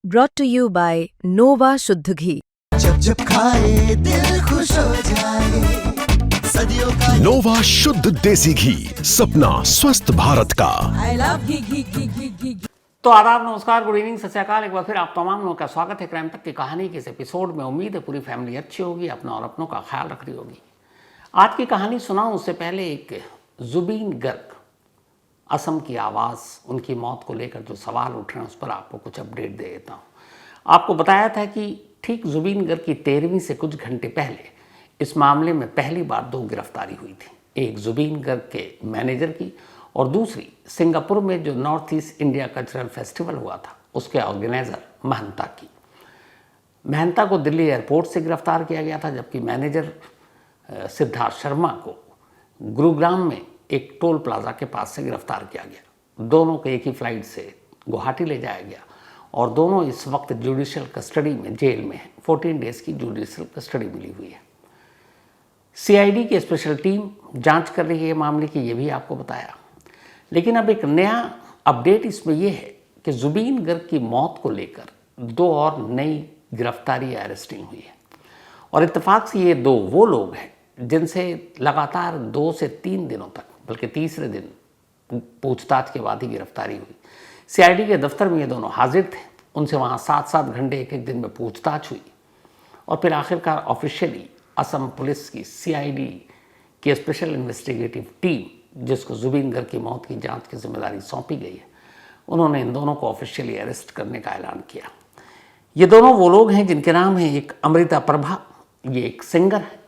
brought to you by Nova शुद्ध घी। जब जब खाए दिल खुश हो जाए, सदियों का नोवा शुद्ध देसी घी, सपना स्वस्थ भारत का। I love घी। तो आदाब, नमस्कार, गुड इवनिंग, सत श्री अकाल। एक बार फिर आप तमाम लोगों का स्वागत है क्राइम तक की कहानी के इस एपिसोड में। उम्मीद है पूरी फैमिली अच्छी होगी, अपना और अपनों का ख्याल रख रही होगी। आज की कहानी सुनाऊं उससे पहले एक जुबीन गर्ग, असम की आवाज़, उनकी मौत को लेकर जो सवाल उठ रहे हैं उस पर आपको कुछ अपडेट दे देता हूँ। आपको बताया था कि ठीक जुबीन गर्ग की 13वीं से कुछ घंटे पहले इस मामले में पहली बार 2 गिरफ्तारी हुई थी। एक जुबीन गर्ग के मैनेजर की और दूसरी सिंगापुर में जो north east India cultural festival हुआ था उसके ऑर्गेनाइजर महंता की। महंता को दिल्ली एयरपोर्ट से गिरफ्तार किया गया था, जबकि मैनेजर सिद्धार्थ शर्मा को गुरुग्राम में एक टोल प्लाजा के पास से गिरफ्तार किया गया। दोनों को एक ही फ्लाइट से गुवाहाटी ले जाया गया और दोनों इस वक्त जुडिशियल कस्टडी में जेल में हैं। 14 डेज़ की जुडिशियल कस्टडी मिली हुई है। सीआईडी की स्पेशल टीम जांच कर रही है मामले की, ये भी आपको बताया। लेकिन अब एक नया अपडेट इसमें यह है कि जुबीन गर्ग की मौत को लेकर 2 और नई गिरफ्तारी या अरेस्टिंग हुई है। और इत्तेफाक से ये 2 वो लोग हैं जिनसे लगातार 2 से 3 दिनों तक, बल्कि तीसरे दिन पूछताछ के बाद ही गिरफ्तारी हुई। सीआईडी के दफ्तर में ये दोनों हाजिर थे, उनसे वहाँ 7-7 घंटे एक दिन में पूछताछ हुई और फिर आखिरकार ऑफिशियली असम पुलिस की सीआईडी की स्पेशल इन्वेस्टिगेटिव टीम, जिसको जुबीन गर्ग की मौत की जांच की जिम्मेदारी सौंपी गई है, उन्होंने इन दोनों को ऑफिशियली अरेस्ट करने का ऐलान किया। ये दोनों वो लोग हैं जिनके नाम हैं, एक अमृता प्रभा, ये एक सिंगर है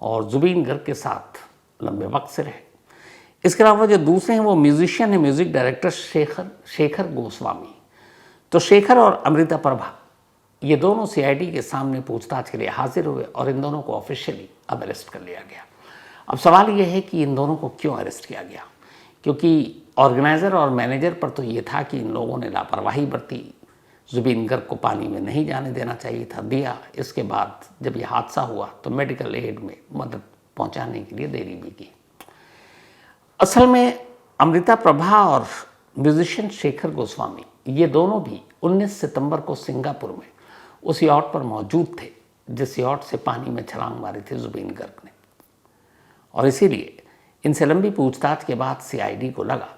और जुबीन गर्ग के साथ लंबे वक्त से रहे। इसके अलावा जो दूसरे हैं वो म्यूजिशियन है, म्यूजिक डायरेक्टर शेखर गोस्वामी। तो शेखर और अमृता प्रभा ये दोनों सीआईडी के सामने पूछताछ के लिए हाजिर हुए और इन दोनों को ऑफिशियली अब अरेस्ट कर लिया गया। अब सवाल ये है कि इन दोनों को क्यों अरेस्ट किया गया, क्योंकि ऑर्गेनाइज़र और मैनेजर पर तो ये था कि इन लोगों ने लापरवाही बरती, जुबीन गर्ग को पानी में नहीं जाने देना चाहिए था, दिया। इसके बाद जब ये हादसा हुआ तो मेडिकल एड में मदद पहुंचाने के लिए देरी भी की। असल में अमृता प्रभा और म्यूजिशियन शेखर गोस्वामी ये दोनों भी 19 सितंबर को सिंगापुर में उस यॉट पर मौजूद थे जिस यॉट से पानी में छलांग मारी थी जुबीन गर्ग ने। और इसीलिए इनसे लंबी पूछताछ के बाद सीआईडी को लगा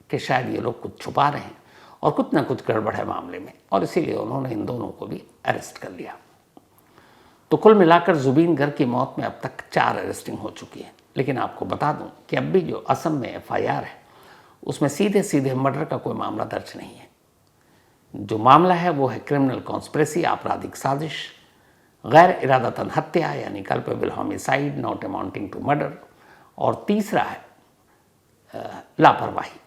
कि शायद ये लोग कुछ छुपा रहे हैं और कुछ ना कुछ गड़बड़ है मामले में, और इसीलिए उन्होंने इन दोनों को भी अरेस्ट कर लिया। तो कुल मिलाकर जुबीन गर्ग की मौत में अब तक 4 अरेस्टिंग हो चुकी है। लेकिन आपको बता दूं कि अब भी जो असम में एफआईआर है उसमें सीधे सीधे मर्डर का कोई मामला दर्ज नहीं है। जो मामला है वो है क्रिमिनल कॉन्स्पिरेसी, आपराधिक साजिश, गैर इरादतन हत्या यानी culpable homicide not amounting to murder, और तीसरा है लापरवाही,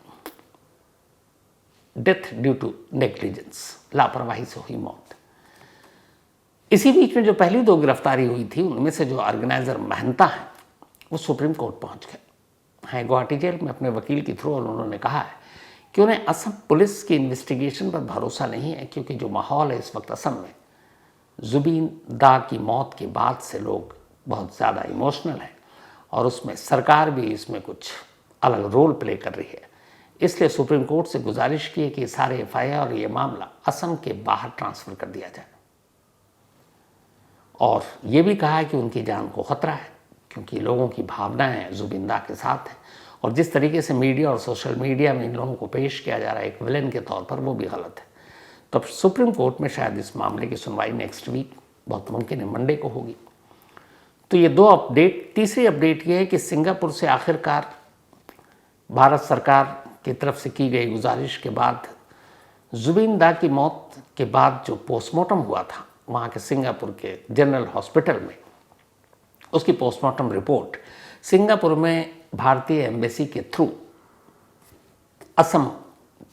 डेथ ड्यू टू नेग्लिजेंस, लापरवाही से हुई मौत। इसी बीच में जो पहली 2 गिरफ्तारी हुई थी उनमें से जो ऑर्गेनाइजर महंता है वो सुप्रीम कोर्ट पहुंच गए हैं गुवाहाटी जेल में अपने वकील के थ्रू, और उन्होंने कहा है कि उन्हें असम पुलिस की इन्वेस्टिगेशन पर भरोसा नहीं है, क्योंकि जो माहौल है इस वक्त असम में जुबीन दा की मौत के बाद से लोग बहुत ज़्यादा इमोशनल हैं और उसमें सरकार भी इसमें कुछ अलग रोल प्ले कर रही है। इसलिए सुप्रीम कोर्ट से गुजारिश की है कि सारे एफआईआर और ये मामला असम के बाहर ट्रांसफ़र कर दिया जाए। और ये भी कहा है कि उनकी जान को खतरा है, क्योंकि लोगों की भावनाएं जुबीन दा के साथ हैं और जिस तरीके से मीडिया और सोशल मीडिया में इन लोगों को पेश किया जा रहा है एक विलेन के तौर पर, वो भी गलत है। तो अब सुप्रीम कोर्ट में शायद इस मामले की सुनवाई नेक्स्ट वीक, बहुत मुमकिन है मंडे को होगी। तो ये 2 अपडेट। तीसरी अपडेट ये है कि सिंगापुर से आखिरकार भारत सरकार की तरफ से की गई गुजारिश के बाद जुबीन दा की मौत के बाद जो पोस्टमार्टम हुआ था वहाँ के सिंगापुर के जनरल हॉस्पिटल में, उसकी पोस्टमार्टम रिपोर्ट सिंगापुर में भारतीय एम्बेसी के थ्रू असम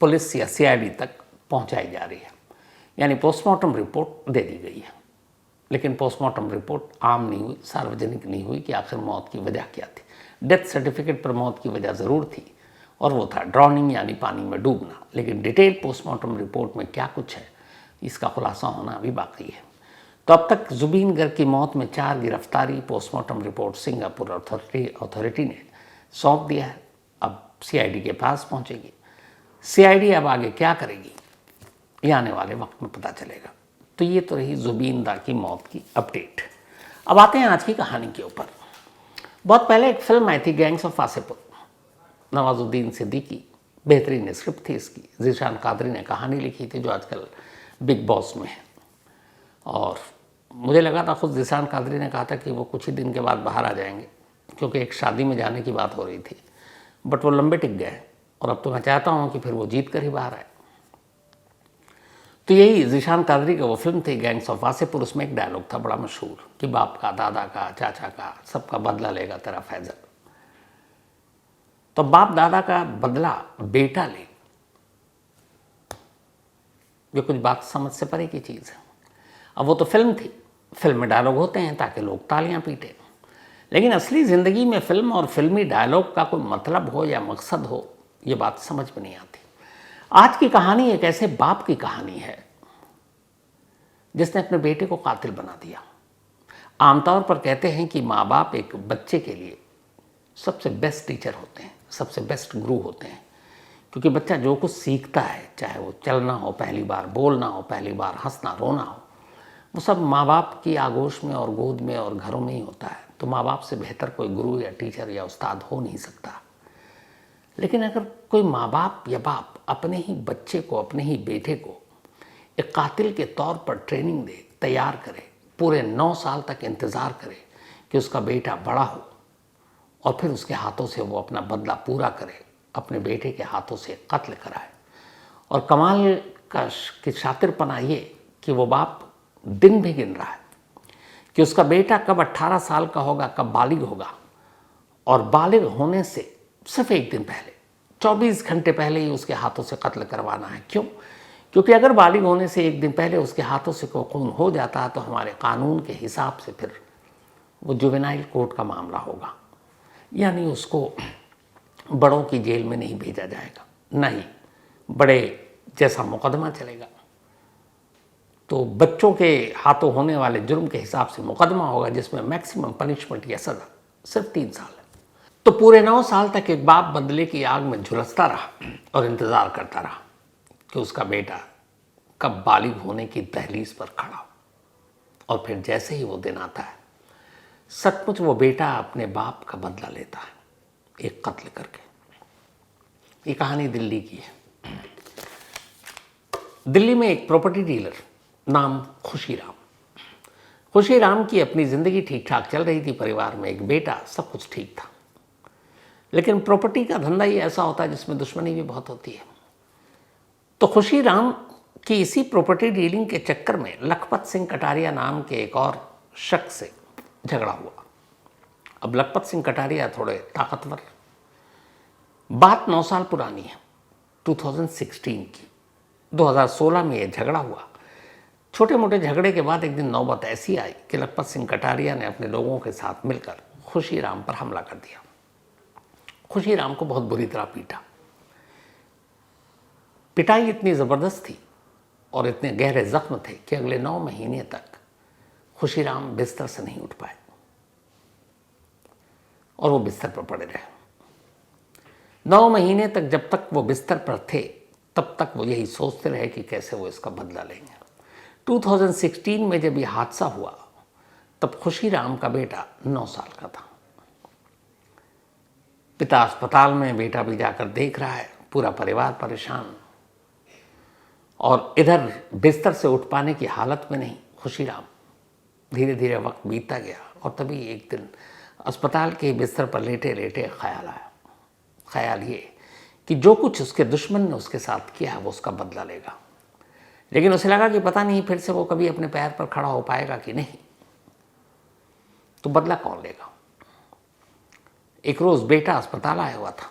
पुलिस या सीआईडी तक पहुंचाई जा रही है। यानी पोस्टमार्टम रिपोर्ट दे दी गई है, लेकिन पोस्टमार्टम रिपोर्ट आम नहीं हुई, सार्वजनिक नहीं हुई कि आखिर मौत की वजह क्या थी। डेथ सर्टिफिकेट पर मौत की वजह ज़रूर थी और वो था ड्राउनिंग यानी पानी में डूबना, लेकिन डिटेल पोस्टमार्टम रिपोर्ट में क्या कुछ है इसका खुलासा होना अभी बाकी है। तो अब तक जुबीन गर्ग की मौत में 4 गिरफ्तारी, पोस्टमार्टम रिपोर्ट सिंगापुर अथॉरिटी ने सौंप दिया है। अब सीआईडी के पास पहुंचेगी। सीआईडी अब आगे क्या करेगी ये आने वाले वक्त में पता चलेगा। तो ये तो रही जुबीन की मौत की अपडेट। अब आते हैं आज की कहानी के ऊपर। बहुत पहले एक फिल्म आई थी गैंग्स ऑफ वासेपुर, नवाजुद्दीन सिद्दीकी, बेहतरीन स्क्रिप्ट थी इसकी। ज़ीशान कादरी ने कहानी लिखी थी जो आजकल बिग बॉस में है। और मुझे लगा था, खुद ज़ीशान कादरी ने कहा था कि वो कुछ ही दिन के बाद बाहर आ जाएंगे क्योंकि एक शादी में जाने की बात हो रही थी, बट वो लंबे टिक गए और अब तो मैं चाहता हूँ कि फिर वो जीत कर ही बाहर आए। तो यही ज़ीशान कादरी की वो फिल्म थी गैंग्स ऑफ वासेपुर। उसमें एक डायलॉग था बड़ा मशहूर कि बाप का, दादा का, चाचा का, सबका बदला लेगा तेरा फैजल। तो बाप दादा का बदला बेटा ले, ये कुछ बात समझ से परे की चीज़ है। अब वो तो फिल्म थी, फिल्म में डायलॉग होते हैं ताकि लोग तालियां पीटें, लेकिन असली ज़िंदगी में फिल्म और फिल्मी डायलॉग का कोई मतलब हो या मकसद हो, ये बात समझ में नहीं आती। आज की कहानी एक ऐसे बाप की कहानी है जिसने अपने बेटे को कातिल बना दिया। आमतौर पर कहते हैं कि माँ बाप एक बच्चे के लिए सबसे बेस्ट टीचर होते हैं, सबसे बेस्ट गुरु होते हैं, क्योंकि बच्चा जो कुछ सीखता है, चाहे वो चलना हो पहली बार, बोलना हो पहली बार, हंसना रोना हो, वो सब माँ बाप की आगोश में और गोद में और घरों में ही होता है। तो माँ बाप से बेहतर कोई गुरु या टीचर या उस्ताद हो नहीं सकता। लेकिन अगर कोई माँ बाप या बाप अपने ही बच्चे को, अपने ही बेटे को एक कातिल के तौर पर ट्रेनिंग दे, तैयार करे, पूरे 9 साल तक इंतज़ार करे कि उसका बेटा बड़ा हो और फिर उसके हाथों से वो अपना बदला पूरा करे, अपने बेटे के हाथों से कत्ल कराए। और कमाल की शातिरपना ये कि वो बाप दिन भी गिन रहा है कि उसका बेटा कब 18 साल का होगा, कब बालिग होगा, और बालिग होने से सिर्फ एक दिन पहले, 24 घंटे पहले ही उसके हाथों से कत्ल करवाना है। क्यों? क्योंकि अगर बालिग होने से एक दिन पहले उसके हाथों से कोई खून हो जाता है तो हमारे कानून के हिसाब से फिर वो जुवेनाइल कोर्ट का मामला होगा, यानी उसको बड़ों की जेल में नहीं भेजा जाएगा, नहीं बड़े जैसा मुकदमा चलेगा। तो बच्चों के हाथों होने वाले जुर्म के हिसाब से मुकदमा होगा जिसमें मैक्सिमम पनिशमेंट या सज़ा सिर्फ 3 साल है। तो पूरे 9 साल तक एक बाप बदले की आग में झुलसता रहा और इंतज़ार करता रहा कि उसका बेटा कब बालिग होने की दहलीज पर खड़ा हो। और फिर जैसे ही वो दिन आता है, सचमुच वो बेटा अपने बाप का बदला लेता है, एक कत्ल करके। ये कहानी दिल्ली की है। दिल्ली में एक प्रॉपर्टी डीलर नाम खुशी राम की अपनी ज़िंदगी ठीक ठाक चल रही थी। परिवार में एक बेटा, सब कुछ ठीक था। लेकिन प्रॉपर्टी का धंधा ही ऐसा होता है जिसमें दुश्मनी भी बहुत होती है। तो खुशी राम की इसी प्रॉपर्टी डीलिंग के चक्कर में लखपत सिंह कटारिया नाम के एक और शख्स से झगड़ा हुआ। अब लखपत सिंह कटारिया थोड़े ताकतवर। बात 9 साल पुरानी है, 2016 की। 2016 में यह झगड़ा हुआ। छोटे मोटे झगड़े के बाद एक दिन नौबत ऐसी आई कि लखपत सिंह कटारिया ने अपने लोगों के साथ मिलकर खुशी राम पर हमला कर दिया। खुशी राम को बहुत बुरी तरह पीटा। पिटाई इतनी ज़बरदस्त थी और इतने गहरे जख्म थे कि अगले 9 महीने तक खुशी राम बिस्तर से नहीं उठ पाए और वो बिस्तर पर पड़े रहे। 9 महीने तक जब तक वो बिस्तर पर थे तब तक वो यही सोचते रहे कि कैसे वो इसका बदला लेंगे। 2016 में जब ये हादसा हुआ तब खुशी राम का बेटा 9 साल का था। पिता अस्पताल में, बेटा भी जाकर देख रहा है, पूरा परिवार परेशान। और इधर बिस्तर से उठ पाने की हालत में नहीं खुशी राम। धीरे धीरे वक्त बीतता गया और तभी एक दिन अस्पताल के बिस्तर पर लेटे लेटे ख्याल आया। ख्याल ये कि जो कुछ उसके दुश्मन ने उसके साथ किया है वो उसका बदला लेगा। लेकिन उसे लगा कि पता नहीं फिर से वो कभी अपने पैर पर खड़ा हो पाएगा कि नहीं, तो बदला कौन लेगा। एक रोज़ बेटा अस्पताल आया हुआ था।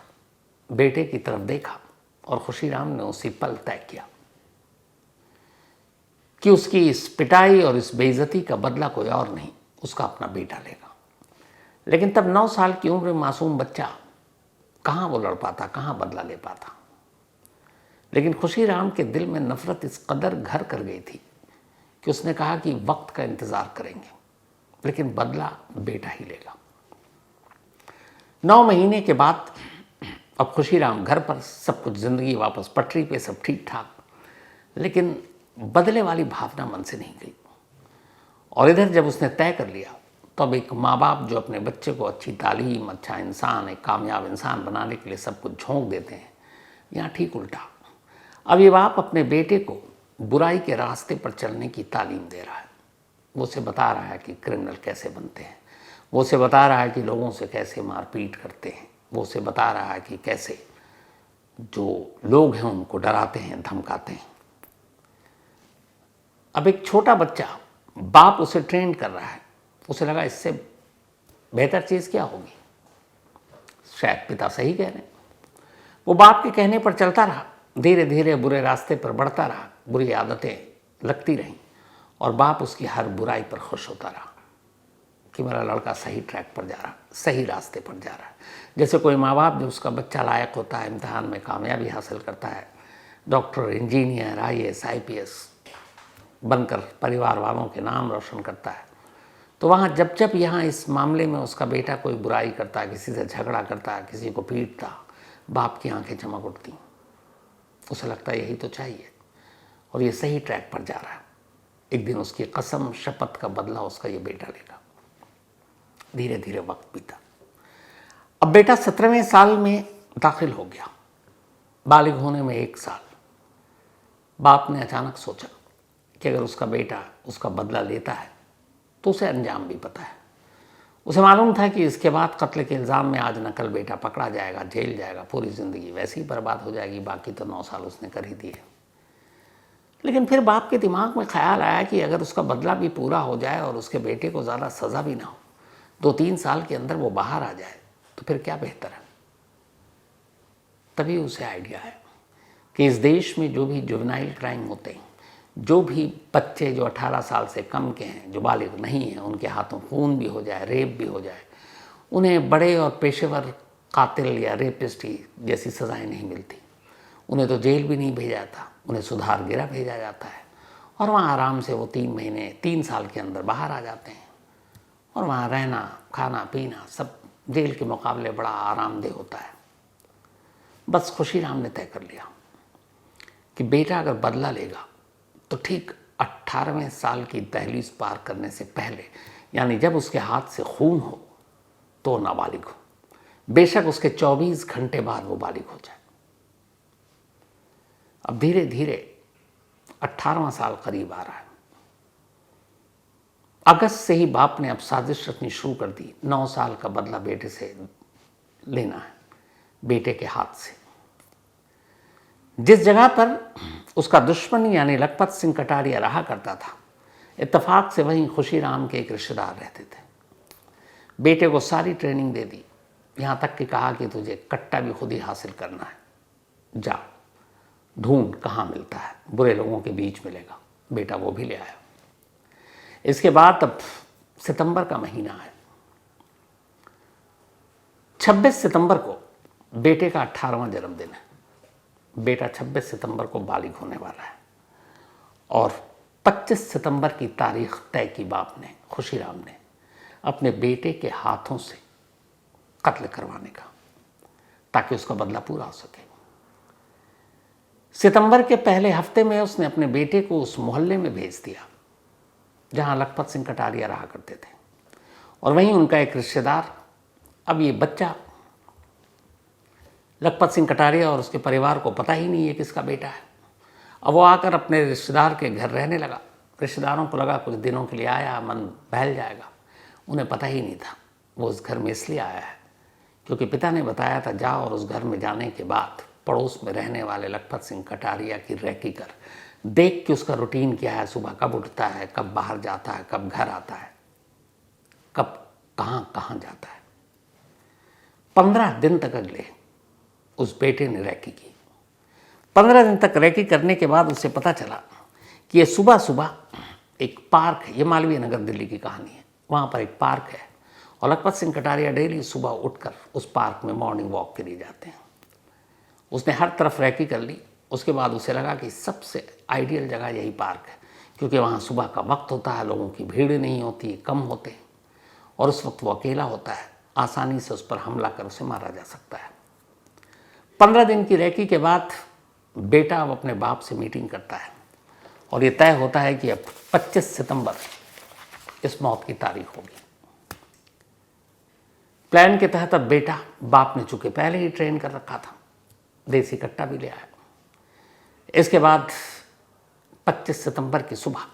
बेटे की तरफ देखा और खुशी राम ने उसी पल तय किया कि उसकी इस पिटाई और इस बेइज्जती का बदला कोई और नहीं, उसका अपना बेटा लेगा। लेकिन तब 9 साल की उम्र में मासूम बच्चा कहाँ वो लड़ पाता, कहाँ बदला ले पाता। लेकिन खुशी राम के दिल में नफरत इस कदर घर कर गई थी कि उसने कहा कि वक्त का इंतज़ार करेंगे, लेकिन बदला बेटा ही लेगा। 9 महीने के बाद अब खुशी राम घर पर, सब कुछ ज़िंदगी वापस पटरी पे, सब ठीक ठाक। लेकिन बदले वाली भावना मन से नहीं गई। और इधर जब उसने तय कर लिया तो अब एक माँ बाप जो अपने बच्चे को अच्छी तालीम, अच्छा इंसान, एक कामयाब इंसान बनाने के लिए सब कुछ झोंक देते हैं, यहाँ ठीक उल्टा। अब ये बाप अपने बेटे को बुराई के रास्ते पर चलने की तालीम दे रहा है। वो उसे बता रहा है कि क्रिमिनल कैसे बनते हैं, वो उसे बता रहा है कि लोगों से कैसे मारपीट करते हैं, वो उसे बता रहा है कि कैसे जो लोग हैं उनको डराते हैं, धमकाते हैं। अब एक छोटा बच्चा, बाप उसे ट्रेन कर रहा है, उसे लगा इससे बेहतर चीज़ क्या होगी, शायद पिता सही कह रहे हैं। वो बाप के कहने पर चलता रहा, धीरे धीरे बुरे रास्ते पर बढ़ता रहा, बुरी आदतें लगती रहीं और बाप उसकी हर बुराई पर खुश होता रहा कि मेरा लड़का सही ट्रैक पर जा रहा, सही रास्ते पर जा रहा है। जैसे कोई माँ बाप जो उसका बच्चा लायक होता है, इम्तिहान में कामयाबी हासिल करता है, डॉक्टर, इंजीनियर, IAS, IPS बनकर परिवार वालों के नाम रोशन करता है, तो वहाँ जब जब यहाँ इस मामले में उसका बेटा कोई बुराई करता है, किसी से झगड़ा करता है, किसी को पीटता, बाप की आंखें चमक उठती। उसे लगता है यही तो चाहिए और ये सही ट्रैक पर जा रहा है। एक दिन उसकी कसम शपथ का बदला उसका ये बेटा लेगा। धीरे धीरे वक्त बीता। अब बेटा 17वें साल में दाखिल हो गया, बालिग होने में 1 साल। बाप ने अचानक सोचा कि अगर उसका बेटा उसका बदला लेता है तो उसे अंजाम भी पता है। उसे मालूम था कि इसके बाद कत्ल के इल्ज़ाम में आज न कल बेटा पकड़ा जाएगा, जेल जाएगा, पूरी ज़िंदगी वैसे ही बर्बाद हो जाएगी, बाकी तो 9 साल उसने कर ही दिए। लेकिन फिर बाप के दिमाग में ख्याल आया कि अगर उसका बदला भी पूरा हो जाए और उसके बेटे को ज़्यादा सज़ा भी ना हो, 2-3 साल के अंदर वो बाहर आ जाए तो फिर क्या बेहतर है। तभी उसे आइडिया है कि इस देश में जो भी जुवेनाइल क्राइम होते हैं, जो भी बच्चे जो 18 साल से कम के हैं, जो बालिग नहीं हैं, उनके हाथों खून भी हो जाए, रेप भी हो जाए, उन्हें बड़े और पेशेवर कातिल या रेपिस्ट ही जैसी सज़ाएं नहीं मिलती। उन्हें तो जेल भी नहीं भेजा जाता, उन्हें सुधार गृह भेजा जाता है और वहाँ आराम से वो 3 महीने, 3 साल के अंदर बाहर आ जाते हैं और वहाँ रहना, खाना पीना सब जेल के मुकाबले बड़ा आरामदेह होता है। बस खुशीराम ने तय कर लिया कि बेटा अगर बदला लेगा तो ठीक 18वें साल की दहलीज पार करने से पहले, यानी जब उसके हाथ से खून हो तो नाबालिग हो, बेशक उसके 24 घंटे बाद वो बालिग हो जाए। अब धीरे धीरे 18वां साल करीब आ रहा है। अगस्त से ही बाप ने अब साजिश रचनी शुरू कर दी। 9 साल का बदला बेटे से लेना है, बेटे के हाथ से। जिस जगह पर उसका दुश्मन यानी लखपत सिंह कटारिया रहा करता था, इत्तेफाक से वहीं खुशीराम के एक रिश्तेदार रहते थे। बेटे को सारी ट्रेनिंग दे दी, यहाँ तक कि कहा कि तुझे कट्टा भी खुद ही हासिल करना है, जा ढूंढ कहाँ मिलता है, बुरे लोगों के बीच मिलेगा। बेटा वो भी ले आया। इसके बाद अब सितंबर का महीना है। 26 सितंबर को बेटे का 18वां जन्मदिन है। बेटा 26 सितंबर को बालिग होने वाला है और 25 सितंबर की तारीख तय की बाप ने, खुशीराम ने, अपने बेटे के हाथों से कत्ल करवाने का, ताकि उसका बदला पूरा हो सके। सितंबर के पहले हफ्ते में उसने अपने बेटे को उस मोहल्ले में भेज दिया जहां लखपत सिंह कटारिया रहा करते थे और वहीं उनका एक रिश्तेदार, अब ये बच्चा लखपत सिंह कटारिया और उसके परिवार को पता ही नहीं है किसका बेटा है। अब वो आकर अपने रिश्तेदार के घर रहने लगा। रिश्तेदारों को लगा कुछ दिनों के लिए आया, मन बहल जाएगा। उन्हें पता ही नहीं था वो उस घर में इसलिए आया है क्योंकि पिता ने बताया था, जा और उस घर में जाने के बाद पड़ोस में रहने वाले लखपत सिंह कटारिया की रैकी कर, देख कि उसका रूटीन क्या है, सुबह कब उठता है, कब बाहर जाता है, कब घर आता है, कब कहाँ कहाँ जाता है। 15 दिन तक अगले उस बेटे ने रैकी की। 15 दिन तक रैकी करने के बाद उसे पता चला कि ये सुबह सुबह एक पार्क है, ये मालवीय नगर दिल्ली की कहानी है, वहाँ पर एक पार्क है और लखपत सिंह कटारिया डेली सुबह उठकर उस पार्क में मॉर्निंग वॉक के लिए जाते हैं। उसने हर तरफ रैकी कर ली। उसके बाद उसे लगा कि सबसे आइडियल जगह यही पार्क है क्योंकि वहाँ सुबह का वक्त होता है, लोगों की भीड़ नहीं होती, कम होते हैं और उस वक्त वो अकेला होता है, आसानी से उस पर हमला कर उसे मारा जा सकता है। 15 दिन की रैकी के बाद बेटा अब अपने बाप से मीटिंग करता है और ये तय होता है कि अब 25 सितंबर इस मौत की तारीख होगी। प्लान के तहत अब बेटा, बाप ने चूंकि पहले ही ट्रेन कर रखा था, देसी कट्टा भी ले आया। इसके बाद 25 सितंबर की सुबह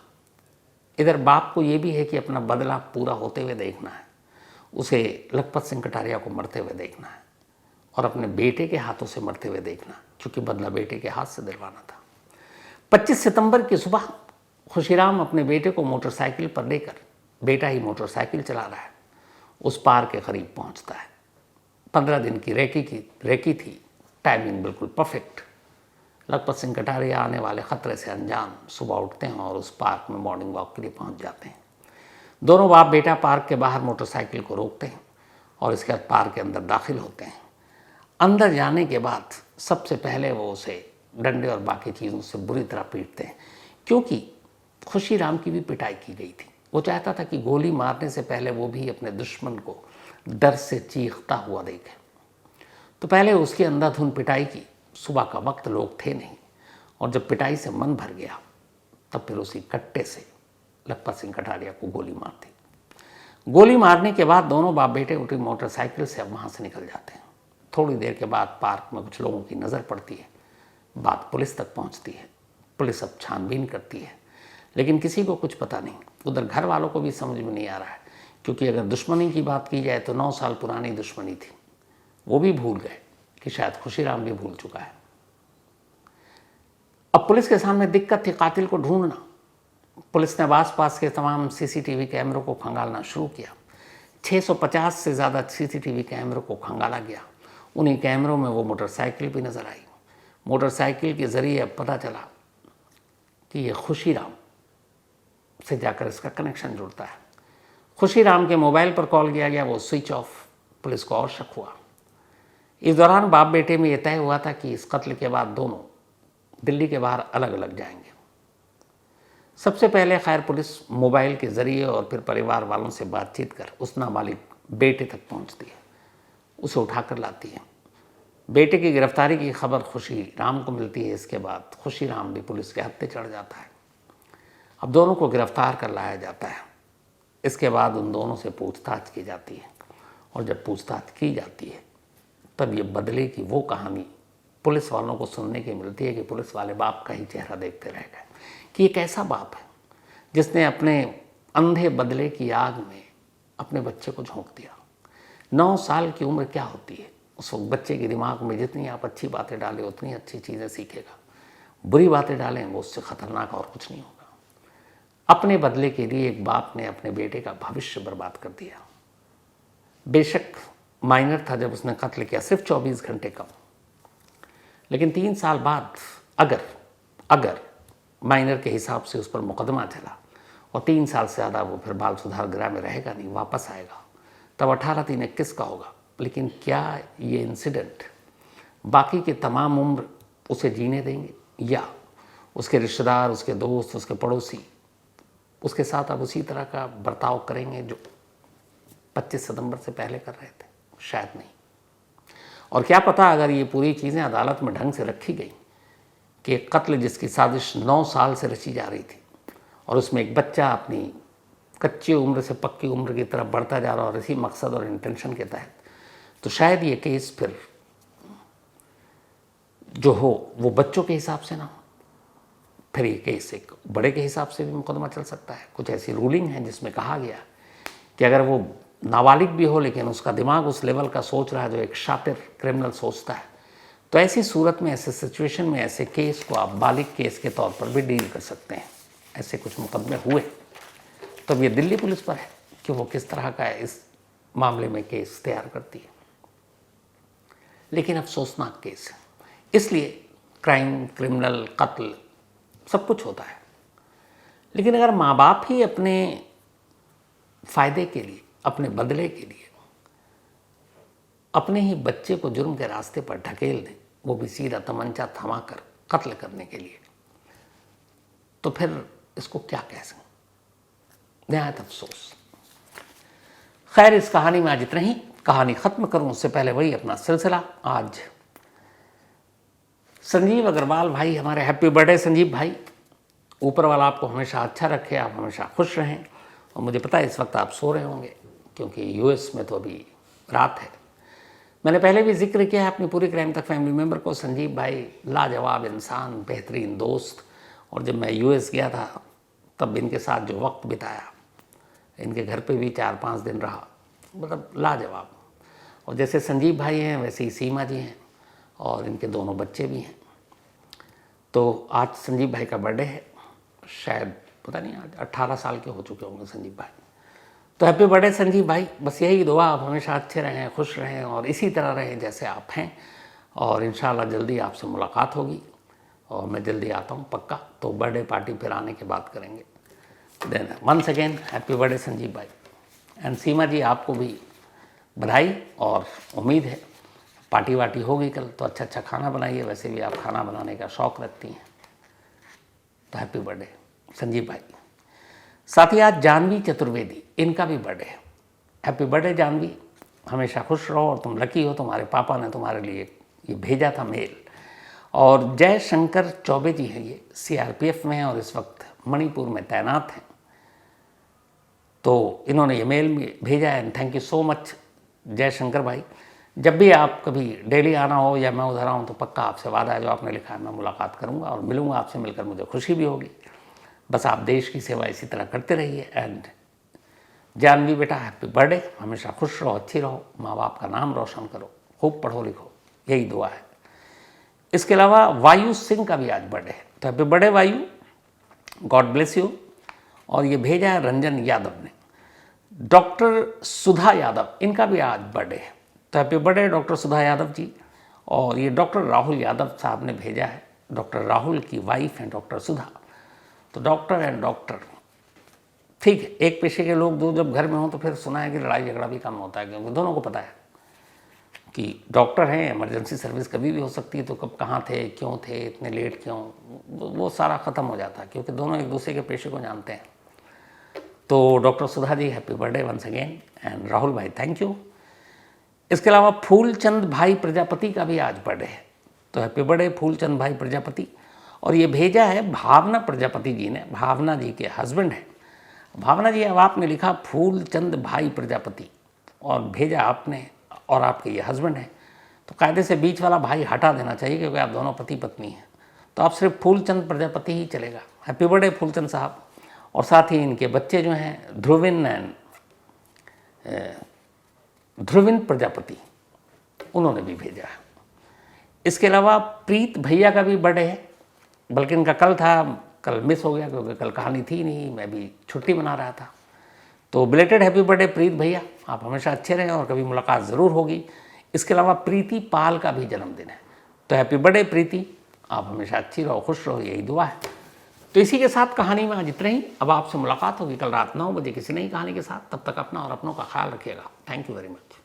इधर बाप को ये भी है कि अपना बदला पूरा होते हुए देखना है, उसे लखपत सिंह कटारिया को मरते हुए देखना है और अपने बेटे के हाथों से मरते हुए देखना, क्योंकि बदला बेटे के हाथ से दिलवाना था। 25 सितंबर की सुबह खुशीराम अपने बेटे को मोटरसाइकिल पर लेकर, बेटा ही मोटरसाइकिल चला रहा है, उस पार के करीब पहुंचता है। 15 दिन की रेकी थी, टाइमिंग बिल्कुल परफेक्ट। लखपत सिंह कटारिया आने वाले खतरे से अनजान सुबह उठते हैं और उस पार्क में मॉर्निंग वॉक के लिए पहुंच जाते हैं। दोनों बाप बेटा पार्क के बाहर मोटरसाइकिल को रोकते हैं और इसके बाद पार्क के अंदर दाखिल होते हैं। अंदर जाने के बाद सबसे पहले वो उसे डंडे और बाकी चीज़ों से बुरी तरह पीटते हैं, क्योंकि खुशीराम की भी पिटाई की गई थी। वो चाहता था कि गोली मारने से पहले वो भी अपने दुश्मन को डर से चीखता हुआ देखे। तो पहले उसकी अंधाधुंध पिटाई की। सुबह का वक्त, लोग थे नहीं, और जब पिटाई से मन भर गया तब फिर उसी कट्टे से लखपत सिंह कटारिया को गोली मार दी। गोली मारने के बाद दोनों बाप बेटे उठी मोटरसाइकिल से अब वहाँ से निकल जाते हैं। थोड़ी देर के बाद पार्क में कुछ लोगों की नज़र पड़ती है, बात पुलिस तक पहुँचती है। पुलिस अब छानबीन करती है, लेकिन किसी को कुछ पता नहीं। उधर घर वालों को भी समझ में नहीं आ रहा है, क्योंकि अगर दुश्मनी की बात की जाए तो 9 साल पुरानी दुश्मनी थी। वो भी भूल गए कि शायद खुशीराम भी भूल चुका है। अब पुलिस के सामने दिक्कत थी कातिल को ढूंढना। पुलिस ने आसपास के तमाम सीसीटीवी कैमरों को खंगालना शुरू किया। 650 से ज़्यादा सीसीटीवी कैमरों को खंगाला गया। उन्हीं कैमरों में वो मोटरसाइकिल भी नज़र आई। मोटरसाइकिल के ज़रिए अब पता चला कि ये खुशीराम से जाकर इसका कनेक्शन जुड़ता है। खुशीराम के मोबाइल पर कॉल किया गया, वो स्विच ऑफ। पुलिस को और शक हुआ। इस दौरान बाप बेटे में यह तय हुआ था कि इस कत्ल के बाद दोनों दिल्ली के बाहर अलग अलग जाएंगे। सबसे पहले खैर पुलिस मोबाइल के ज़रिए और फिर परिवार वालों से बातचीत कर उस नाबालिग बेटे तक पहुंचती है, उसे उठाकर लाती है। बेटे की गिरफ्तारी की खबर खुशीराम को मिलती है। इसके बाद खुशीराम भी पुलिस के हत्थे चढ़ जाता है। अब दोनों को गिरफ्तार कर लाया जाता है। इसके बाद उन दोनों से पूछताछ की जाती है, और जब पूछताछ की जाती है तब ये बदले की वो कहानी पुलिस वालों को सुनने की मिलती है कि पुलिस वाले बाप का ही चेहरा देखते रह गए कि ये कैसा बाप है जिसने अपने अंधे बदले की आग में अपने बच्चे को झोंक दिया। 9 साल की उम्र क्या होती है, उस वक्त बच्चे के दिमाग में जितनी आप अच्छी बातें डालें उतनी अच्छी चीज़ें सीखेगा। बुरी बातें डालें वो उससे ख़तरनाक और कुछ नहीं होगा। अपने बदले के लिए एक बाप ने अपने बेटे का भविष्य बर्बाद कर दिया। बेशक माइनर था जब उसने कत्ल किया, सिर्फ 24 घंटे कम, लेकिन 3 साल बाद अगर माइनर के हिसाब से उस पर मुकदमा चला और 3 साल से ज़्यादा वो फिर बाल सुधार गृह में रहेगा नहीं, वापस आएगा, तब 18-3-21 का होगा। लेकिन क्या ये इंसिडेंट बाकी के तमाम उम्र उसे जीने देंगे, या उसके रिश्तेदार, उसके दोस्त, उसके पड़ोसी उसके साथ अब उसी तरह का बर्ताव करेंगे जो 25 सितंबर से पहले कर रहे थे? शायद नहीं। और क्या पता अगर ये पूरी चीज़ें अदालत में ढंग से रखी गई कि एक कत्ल जिसकी साजिश 9 साल से रची जा रही थी और उसमें एक बच्चा अपनी कच्ची उम्र से पक्की उम्र की तरफ बढ़ता जा रहा और इसी मकसद और इंटेंशन के तहत, तो शायद ये केस फिर जो हो वो बच्चों के हिसाब से ना हो, फिर ये केस एक बड़े के हिसाब से भी मुकदमा चल सकता है। कुछ ऐसी रूलिंग है जिसमें कहा गया कि अगर वो नाबालिग भी हो लेकिन उसका दिमाग उस लेवल का सोच रहा है जो एक शातिर क्रिमिनल सोचता है, तो ऐसी सूरत में, ऐसे सिचुएशन में ऐसे केस को आप बालिग केस के तौर पर भी डील कर सकते हैं। ऐसे कुछ मुकदमे हुए। तब ये दिल्ली पुलिस पर है कि वो किस तरह का इस मामले में केस तैयार करती है। लेकिन अफसोसनाक केस है, इसलिए क्राइम, क्रिमिनल, कत्ल सब कुछ होता है। लेकिन अगर माँ बाप ही अपने फ़ायदे के लिए, अपने बदले के लिए अपने ही बच्चे को जुर्म के रास्ते पर ढकेल दें, वो भी सीधा तमंचा थमाकर कत्ल करने के लिए, तो फिर इसको क्या कह सकते? निहायत अफसोस। खैर, इस कहानी में आज इतना ही। कहानी ख़त्म करूं उससे पहले वही अपना सिलसिला। आज संजीव अग्रवाल भाई हमारे, हैप्पी बर्थडे संजीव भाई। ऊपर वाला आपको हमेशा अच्छा रखे, आप हमेशा खुश रहें। और मुझे पता है इस वक्त आप सो रहे होंगे क्योंकि यूएस में तो अभी रात है। मैंने पहले भी जिक्र किया है अपनी पूरी क्राइम तक फैमिली मेम्बर को, संजीव भाई लाजवाब इंसान, बेहतरीन दोस्त। और जब मैं यूएस गया था तब इनके साथ जो वक्त बिताया, इनके घर पे भी 4-5 दिन रहा, मतलब लाजवाब। और जैसे संजीव भाई हैं वैसे ही सीमा जी हैं और इनके दोनों बच्चे भी हैं। तो आज संजीव भाई का बर्थडे है, शायद पता नहीं आज 18 साल के हो चुके होंगे संजीव भाई। तो हैप्पी बर्थडे संजीव भाई। बस यही दुआ, आप हमेशा अच्छे रहें, खुश रहें और इसी तरह रहें जैसे आप हैं। और इंशाल्लाह जल्दी आपसे मुलाकात होगी और मैं जल्दी आता हूँ पक्का। तो बर्थडे पार्टी फिर आने के बाद करेंगे। Then once again happy birthday Sanjeev भाई। एंड सीमा जी आपको भी बधाई और उम्मीद है पार्टी वार्टी होगी कल, तो अच्छा अच्छा खाना बनाइए। वैसे भी आप खाना बनाने का शौक़ रखती हैं, तो हैप्पी बर्थडे संजीव भाई। साथ ही आज जानवी चतुर्वेदी, इनका भी बर्थडे है। हैप्पी बर्थडे जानवी, हमेशा खुश रहो और तुम लकी हो, तुम्हारे पापा ने तुम्हारे लिए ये भेजा था मेल। और जय शंकर चौबे जी हैं, ये सीआरपीएफ में हैं और इस वक्त मणिपुर में तैनात हैं। तो इन्होंने ये मेल में भेजा है। थैंक यू सो मच जय शंकर भाई। जब भी आप कभी दिल्ली आना हो या मैं उधर आऊँ तो पक्का आपसे वादा है जो आपने लिखा है, मैं मुलाकात करूँगा और मिलूँगा आपसे। मिलकर मुझे खुशी भी होगी। बस आप देश की सेवा इसी तरह करते रहिए। एंड जानवी बेटा हैप्पी बर्थडे, हमेशा खुश रहो, अच्छी रहो, माँ बाप का नाम रोशन करो, खूब पढ़ो लिखो, यही दुआ है। इसके अलावा वायु सिंह का भी आज बर्थडे है, तो हैप्पी बर्थडे वायु, गॉड ब्लेस यू। और ये भेजा है रंजन यादव ने। डॉक्टर सुधा यादव, इनका भी आज बर्थडे है, तो हैप्पी बर्थडे डॉक्टर सुधा यादव जी। और ये डॉक्टर राहुल यादव साहब ने भेजा है। डॉक्टर राहुल की वाइफ हैं डॉक्टर सुधा। तो डॉक्टर एंड डॉक्टर, ठीक है, एक पेशे के लोग दो जब घर में हों तो फिर सुना है कि लड़ाई झगड़ा भी कम होता है, क्योंकि दोनों को पता है कि डॉक्टर हैं, इमरजेंसी सर्विस कभी भी हो सकती है, तो कब कहाँ थे, क्यों थे, इतने लेट क्यों, वो सारा ख़त्म हो जाता है क्योंकि दोनों एक दूसरे के पेशे को जानते हैं। तो doctor Sudha ji happy birthday once again. And Rahul भाई थैंक यू। इसके अलावा फूलचंद भाई प्रजापति का भी आज बर्थडे है, तो हैप्पी बर्थडे फूलचंद भाई प्रजापति। और ये भेजा है भावना प्रजापति जी ने, भावना जी के हस्बैंड हैं। भावना जी, अब आपने लिखा फूलचंद भाई प्रजापति और भेजा आपने, और आपके ये हस्बैंड हैं, तो कायदे से बीच वाला भाई हटा देना चाहिए क्योंकि आप दोनों पति पत्नी हैं। तो आप सिर्फ फूलचंद प्रजापति ही चलेगा। हैप्पी बर्थडे फूलचंद साहब। और साथ ही इनके बच्चे जो हैं ध्रुविन एंड ध्रुविन प्रजापति, उन्होंने भी भेजा है। इसके अलावा प्रीत भैया का भी बर्थडे है, बल्कि इनका कल था, कल मिस हो गया क्योंकि कल कहानी थी नहीं, मैं भी छुट्टी मना रहा था। तो बिलेटेड हैप्पी बर्थडे प्रीत भैया, आप हमेशा अच्छे रहें और कभी मुलाकात ज़रूर होगी। इसके अलावा प्रीति पाल का भी जन्मदिन है, तो हैप्पी बर्थडे प्रीति, आप हमेशा अच्छी रहो, खुश रहो, यही दुआ है। तो इसी के साथ कहानी में आज इतना ही। अब आपसे मुलाकात होगी कल रात 9 बजे किसी नई कहानी के साथ। तब तक अपना और अपनों का ख्याल रखिएगा। Thank you very much.